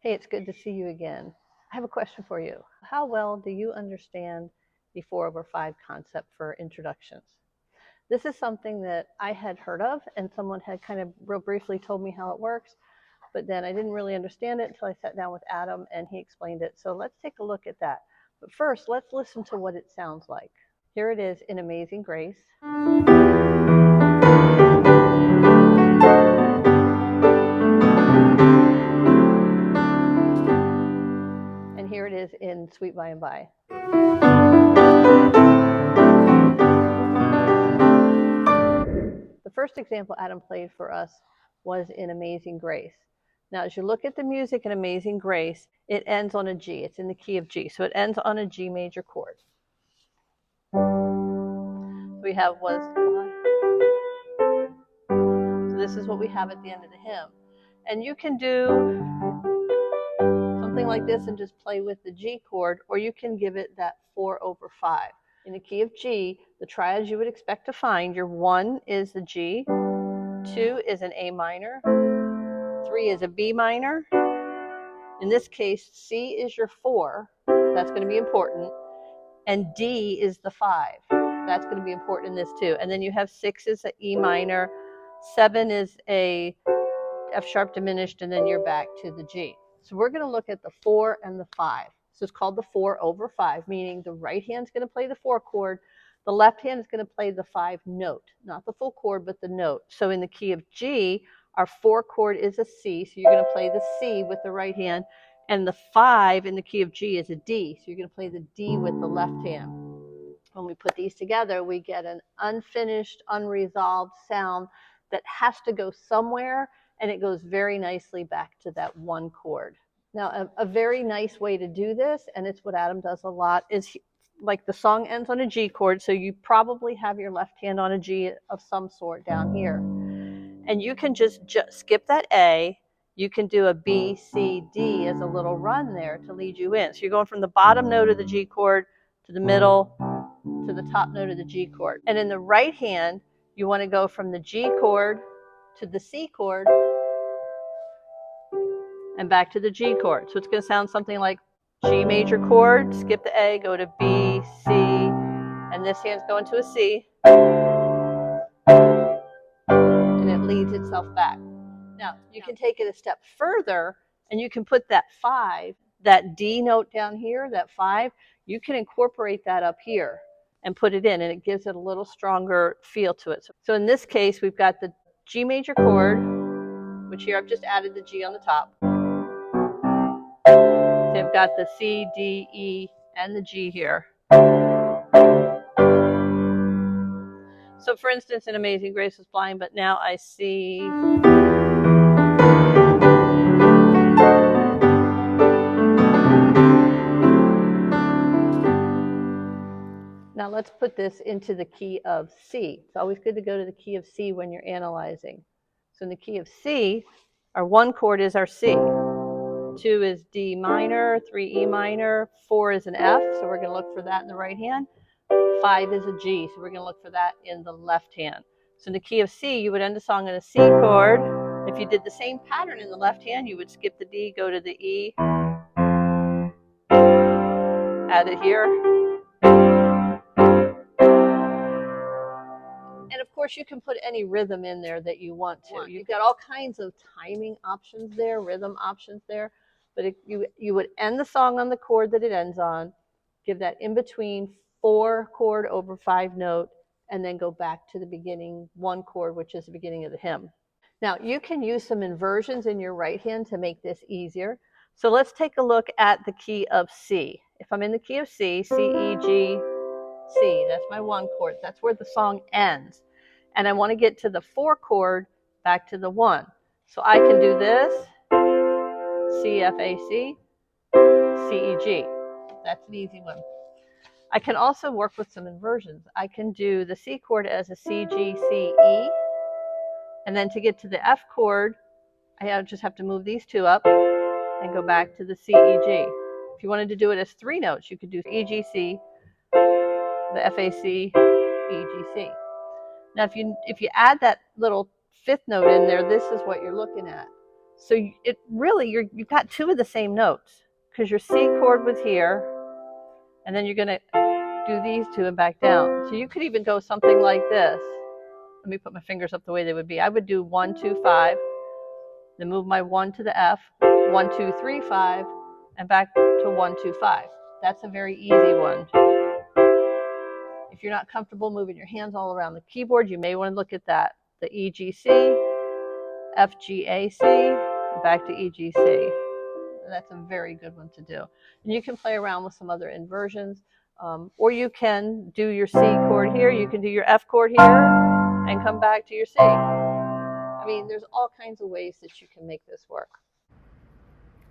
Hey, it's good to see you again. I have a question for you. How well do you understand the 4/5 concept for introductions? This is something that I had heard of, and someone had kind of real briefly told me how it works, but then I didn't really understand it until I sat down with Adam and he explained it. So let's take a look at that. But first, let's listen to what it sounds like. Here it is in Amazing Grace. And here it is in Sweet By and By. The first example Adam played for us was in Amazing Grace. Now, as you look at the music in Amazing Grace, it ends on a G. It's in the key of G. So it ends on a G major chord. We have was. So this is what we have at the end of the hymn. And you can do something like this and just play with the G chord, or you can give it that 4/5. In the key of G, the triads you would expect to find, your 1 is the G, 2 is an A minor, 3 is a B minor. In this case, C is your 4. That's going to be important. And D is the 5. That's going to be important in this too. And then you have 6 is an E minor, 7 is a F sharp diminished, and then you're back to the G. So we're going to look at the 4 and the 5. So it's called the 4/5, meaning the right hand's going to play the 4 chord, the left hand is going to play the 5 note, not the full chord, but the note. So in the key of G, our 4 chord is a C, so you're going to play the C with the right hand, and the 5 in the key of G is a D, so you're going to play the D with the left hand. When we put these together, we get an unfinished, unresolved sound that has to go somewhere, and it goes very nicely back to that 1 chord. Now, a very nice way to do this, and it's what Adam does a lot, is like the song ends on a G chord, so you probably have your left hand on a G of some sort down here. And you can just skip that A. You can do a B, C, D as a little run there to lead you in. So you're going from the bottom note of the G chord to the middle to the top note of the G chord. And in the right hand, you want to go from the G chord to the C chord and back to the G chord. So it's going to sound something like G major chord, skip the A, go to B, C, and this hand's going to a C, and it leads itself back. Now, you can take it a step further, and you can put that 5, that D note down here, that 5, you can incorporate that up here and put it in, and it gives it a little stronger feel to it. So in this case, we've got the G major chord, which here I've just added the G on the top. So I've got the C, D, E, and the G here. So for instance, in Amazing Grace was blind, but now I see. Now let's put this into the key of C. It's always good to go to the key of C when you're analyzing. So in the key of C, our 1 chord is our C. 2 is D minor, 3 E minor, 4 is an F, so we're going to look for that in the right hand. 5 is a G, so we're going to look for that in the left hand. So in the key of C, you would end a song in a C chord. If you did the same pattern in the left hand, you would skip the D, go to the E, add it here. And of course, you can put any rhythm in there that you want to. You've got all kinds of timing options there, rhythm options there. But you would end the song on the chord that it ends on, give that in between 4 chord over 5 note, and then go back to the beginning 1 chord, which is the beginning of the hymn. Now, you can use some inversions in your right hand to make this easier. So let's take a look at the key of C. If I'm in the key of C, C, E, G, C, that's my 1 chord. That's where the song ends. And I want to get to the 4 chord back to the 1. So I can do this, C, F, A, C, C, E, G. That's an easy one. I can also work with some inversions. I can do the C chord as a C, G, C, E. And then to get to the F chord, I just have to move these 2 up and go back to the C, E, G. If you wanted to do it as 3 notes, you could do E, G, C, the F, A, C, E, G, C. Now, if you add that little 5th note in there, this is what you're looking at. So it really, you've got two of the same notes, because your C chord was here, and then you're going to do these two and back down. So you could even go something like this. Let me put my fingers up the way they would be. I would do 1, 2, 5, then move my 1 to the F, 1, 2, 3, 5, and back to 1, 2, 5. That's a very easy one. If you're not comfortable moving your hands all around the keyboard, you may want to look at that. The E, G, C, F, G, A, C, back to E, G, C. That's a very good one to do. And you can play around with some other inversions, or you can do your C chord here, you can do your F chord here, and come back to your C. I mean, there's all kinds of ways that you can make this work.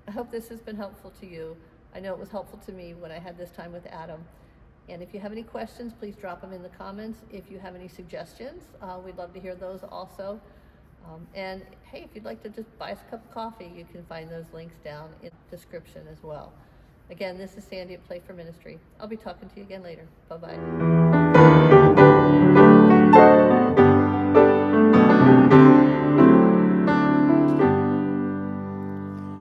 I hope this has been helpful to you. I know it was helpful to me when I had this time with Adam. And if you have any questions, please drop them in the comments. If you have any suggestions, we'd love to hear those also. And hey, if you'd like to just buy us a cup of coffee, you can find those links down in the description as well. Again, this is Sandy at Play for Ministry. I'll be talking to you again later. Bye-bye.